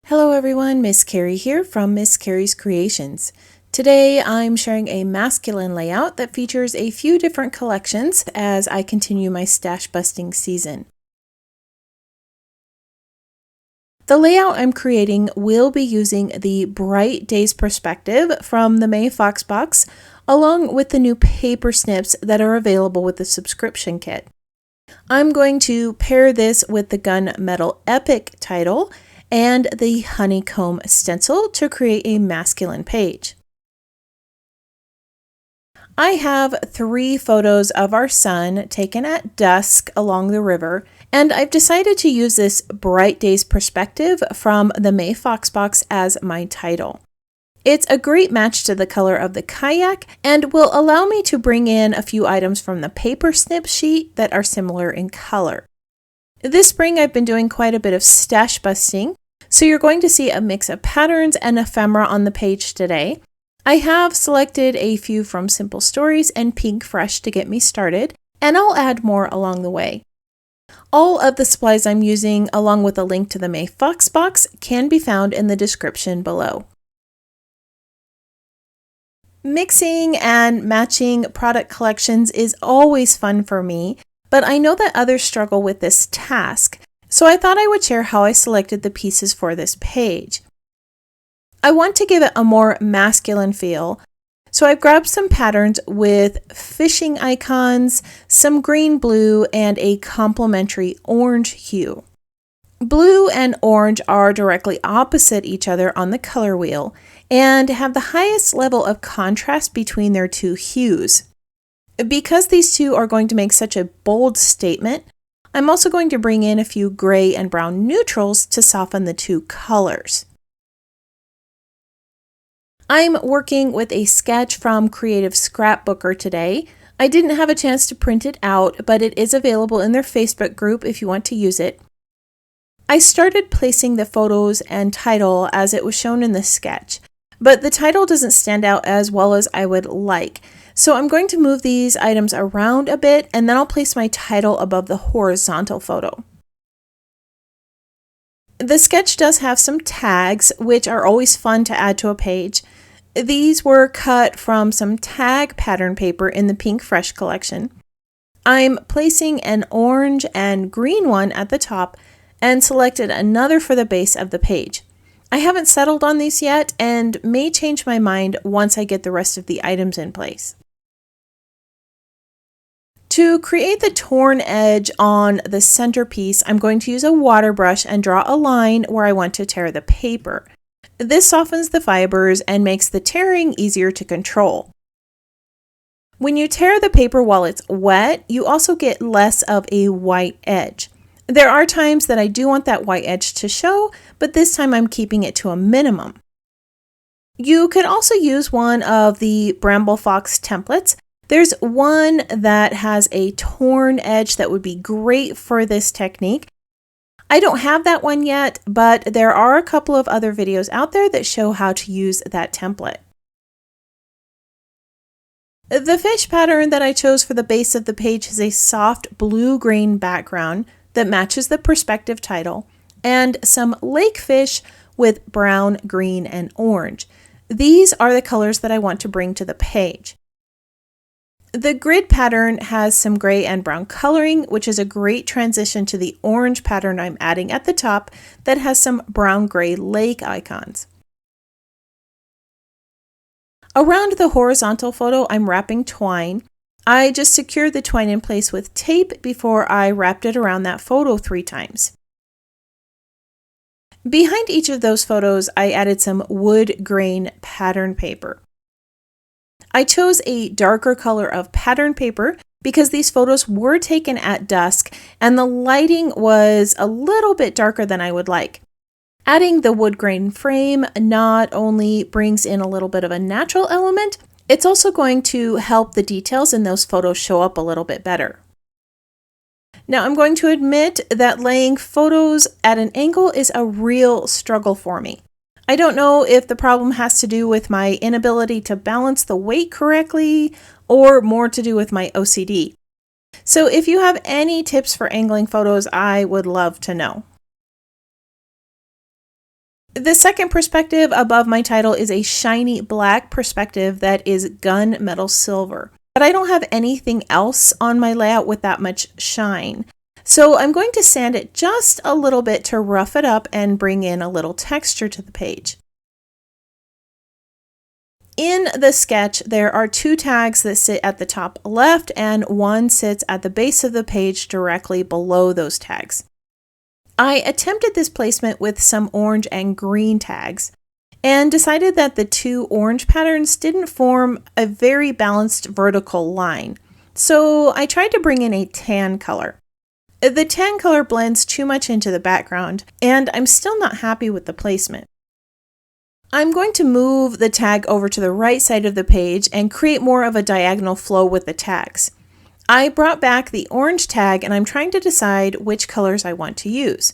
Hello everyone, Miss Carrie here from Miss Carrie's Creations. Today I'm sharing a masculine layout that features a few different collections as I continue my stash busting season. The layout I'm creating will be using the Bright Days perspective from the May Fox box, along with the new paper snips that are available with the subscription kit. I'm going to pair this with the Gunmetal Epic title and the honeycomb stencil to create a masculine page. I have 3 photos of our sun taken at dusk along the river, and I've decided to use this Bright Days perspective from the May Fox box as my title. It's a great match to the color of the kayak and will allow me to bring in a few items from the paper snip sheet that are similar in color. This spring I've been doing quite a bit of stash busting, so you're going to see a mix of patterns and ephemera on the page today. I have selected a few from Simple Stories and Pink Fresh to get me started, and I'll add more along the way. All of the supplies I'm using, along with a link to the May Fox box, can be found in the description below. Mixing and matching product collections is always fun for me, but I know that others struggle with this task, so I thought I would share how I selected the pieces for this page. I want to give it a more masculine feel, so I've grabbed some patterns with fishing icons, some green-blue, and a complementary orange hue. Blue and orange are directly opposite each other on the color wheel and have the highest level of contrast between their two hues. Because these two are going to make such a bold statement, I'm also going to bring in a few gray and brown neutrals to soften the two colors. I'm working with a sketch from Creative Scrapbooker today. I didn't have a chance to print it out, but it is available in their Facebook group if you want to use it. I started placing the photos and title as it was shown in the sketch, but the title doesn't stand out as well as I would like. So I'm going to move these items around a bit, and then I'll place my title above the horizontal photo. The sketch does have some tags, which are always fun to add to a page. These were cut from some tag pattern paper in the Pink Fresh collection. I'm placing an orange and green one at the top and selected another for the base of the page. I haven't settled on these yet and may change my mind once I get the rest of the items in place. To create the torn edge on the centerpiece, I'm going to use a water brush and draw a line where I want to tear the paper. This softens the fibers and makes the tearing easier to control. When you tear the paper while it's wet, you also get less of a white edge. There are times that I do want that white edge to show, but this time I'm keeping it to a minimum. You could also use one of the Bramble Fox templates. There's one that has a torn edge that would be great for this technique. I don't have that one yet, but there are a couple of other videos out there that show how to use that template. The fish pattern that I chose for the base of the page is a soft blue-green background that matches the perspective title, and some lake fish with brown, green, and orange. These are the colors that I want to bring to the page. The grid pattern has some gray and brown coloring, which is a great transition to the orange pattern I'm adding at the top that has some brown-gray lake icons. Around the horizontal photo, I'm wrapping twine. I just secured the twine in place with tape before I wrapped it around that photo 3 times. Behind each of those photos, I added some wood grain pattern paper. I chose a darker color of pattern paper because these photos were taken at dusk and the lighting was a little bit darker than I would like. Adding the wood grain frame not only brings in a little bit of a natural element, it's also going to help the details in those photos show up a little bit better. Now, I'm going to admit that laying photos at an angle is a real struggle for me. I don't know if the problem has to do with my inability to balance the weight correctly or more to do with my OCD. So if you have any tips for angling photos, I would love to know. The second perspective above my title is a shiny black perspective that is gunmetal silver. But I don't have anything else on my layout with that much shine. So I'm going to sand it just a little bit to rough it up and bring in a little texture to the page. In the sketch, there are 2 tags that sit at the top left and one sits at the base of the page directly below those tags. I attempted this placement with some orange and green tags and decided that the 2 orange patterns didn't form a very balanced vertical line. So I tried to bring in a tan color. The tan color blends too much into the background, and I'm still not happy with the placement. I'm going to move the tag over to the right side of the page and create more of a diagonal flow with the tags. I brought back the orange tag and I'm trying to decide which colors I want to use.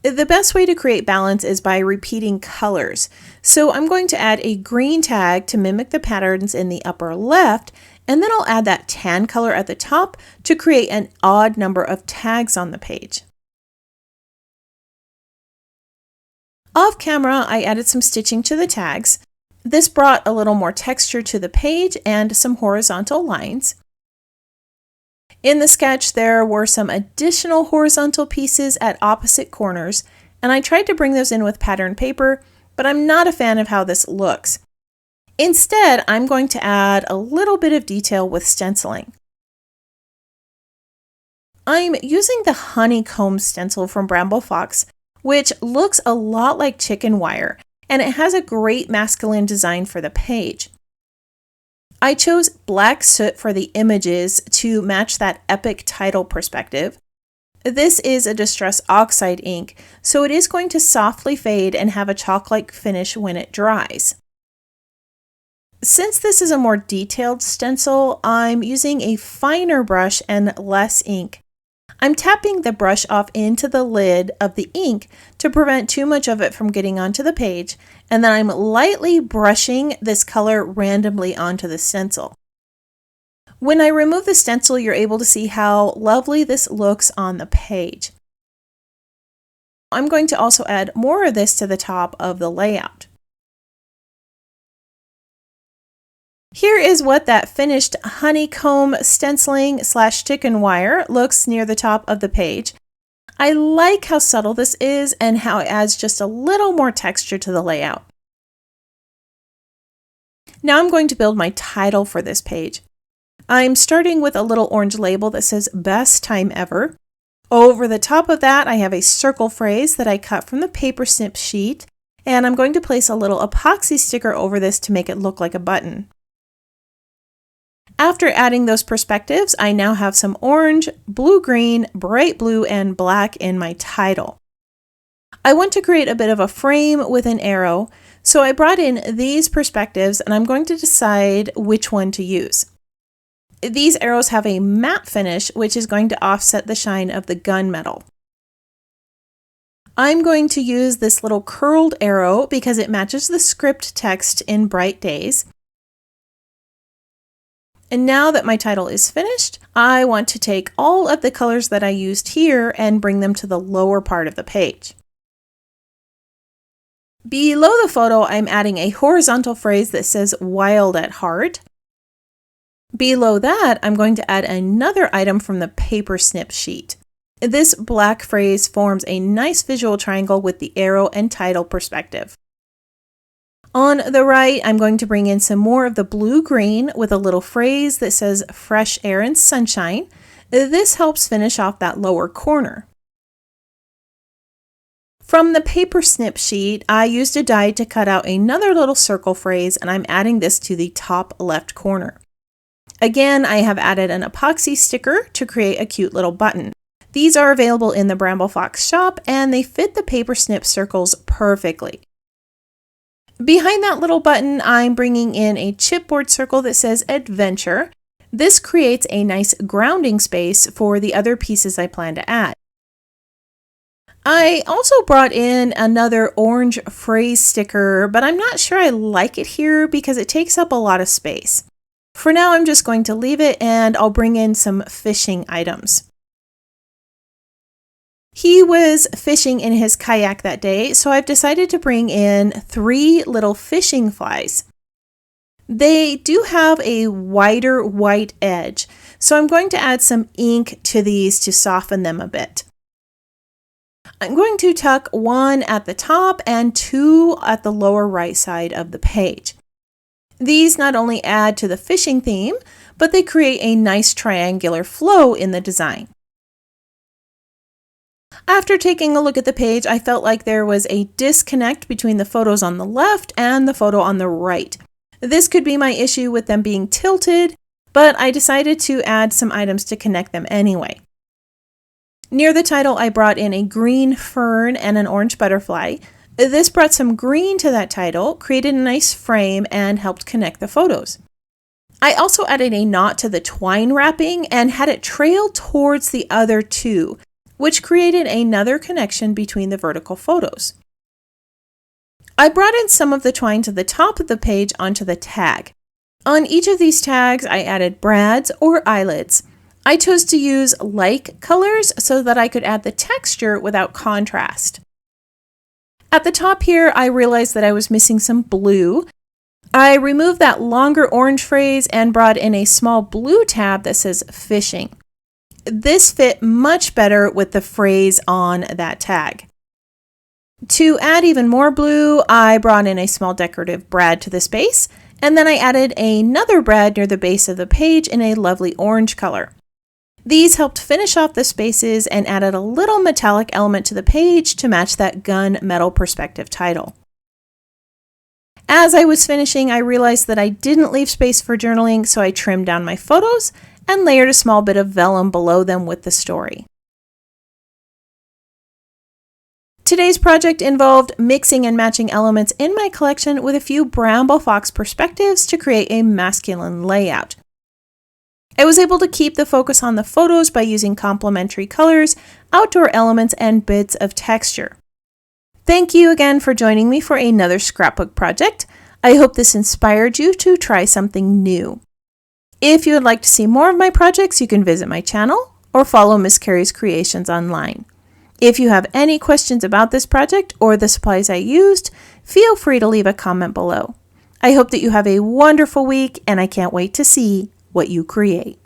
The best way to create balance is by repeating colors. So I'm going to add a green tag to mimic the patterns in the upper left, and then I'll add that tan color at the top to create an odd number of tags on the page. Off camera, I added some stitching to the tags. This brought a little more texture to the page and some horizontal lines. In the sketch, there were some additional horizontal pieces at opposite corners, and I tried to bring those in with pattern paper, but I'm not a fan of how this looks. Instead, I'm going to add a little bit of detail with stenciling. I'm using the honeycomb stencil from Bramble, which looks a lot like chicken wire, and it has a great masculine design for the page. I chose black soot for the images to match that epic title perspective. This is a Distress Oxide ink, so it is going to softly fade and have a chalk-like finish when it dries. Since this is a more detailed stencil, I'm using a finer brush and less ink. I'm tapping the brush off into the lid of the ink to prevent too much of it from getting onto the page, and then I'm lightly brushing this color randomly onto the stencil. When I remove the stencil, you're able to see how lovely this looks on the page. I'm going to also add more of this to the top of the layout. Here is what that finished honeycomb stenciling / chicken wire looks near the top of the page. I like how subtle this is and how it adds just a little more texture to the layout. Now I'm going to build my title for this page. I'm starting with a little orange label that says Best Time Ever. Over the top of that, I have a circle phrase that I cut from the paper snip sheet, and I'm going to place a little epoxy sticker over this to make it look like a button. After adding those perspectives, I now have some orange, blue-green, bright blue, and black in my title. I want to create a bit of a frame with an arrow, so I brought in these perspectives and I'm going to decide which one to use. These arrows have a matte finish, which is going to offset the shine of the gunmetal. I'm going to use this little curled arrow because it matches the script text in Bright Days. And now that my title is finished, I want to take all of the colors that I used here and bring them to the lower part of the page. Below the photo, I'm adding a horizontal phrase that says Wild at Heart. Below that, I'm going to add another item from the paper snip sheet. This black phrase forms a nice visual triangle with the arrow and title perspective. On the right, I'm going to bring in some more of the blue-green with a little phrase that says Fresh Air and Sunshine. This helps finish off that lower corner. From the paper snip sheet, I used a die to cut out another little circle phrase, and I'm adding this to the top left corner. Again, I have added an epoxy sticker to create a cute little button. These are available in the Bramble shop, and they fit the paper snip circles perfectly. Behind that little button, I'm bringing in a chipboard circle that says Adventure. This creates a nice grounding space for the other pieces I plan to add. I also brought in another orange phrase sticker, but I'm not sure I like it here because it takes up a lot of space. For now, I'm just going to leave it and I'll bring in some fishing items. He was fishing in his kayak that day, so I've decided to bring in 3 little fishing flies. They do have a wider white edge, so I'm going to add some ink to these to soften them a bit. I'm going to tuck 1 at the top and 2 at the lower right side of the page. These not only add to the fishing theme, but they create a nice triangular flow in the design. After taking a look at the page, I felt like there was a disconnect between the photos on the left and the photo on the right. This could be my issue with them being tilted, but I decided to add some items to connect them anyway. Near the title, I brought in a green fern and an orange butterfly. This brought some green to that title, created a nice frame, and helped connect the photos. I also added a knot to the twine wrapping and had it trail towards the other 2, which created another connection between the vertical photos. I brought in some of the twine to the top of the page onto the tag. On each of these tags, I added brads or eyelets. I chose to use like colors so that I could add the texture without contrast. At the top here, I realized that I was missing some blue. I removed that longer orange phrase and brought in a small blue tab that says fishing. This fit much better with the phrase on that tag. To add even more blue, I brought in a small decorative brad to the space, and then I added another brad near the base of the page in a lovely orange color. These helped finish off the spaces and added a little metallic element to the page to match that gunmetal perspective title. As I was finishing, I realized that I didn't leave space for journaling, so I trimmed down my photos and layered a small bit of vellum below them with the story. Today's project involved mixing and matching elements in my collection with a few Bramble Fox perspectives to create a masculine layout. I was able to keep the focus on the photos by using complementary colors, outdoor elements, and bits of texture. Thank you again for joining me for another scrapbook project. I hope this inspired you to try something new. If you would like to see more of my projects, you can visit my channel or follow Miss Carrie's Creations online. If you have any questions about this project or the supplies I used, feel free to leave a comment below. I hope that you have a wonderful week, and I can't wait to see what you create.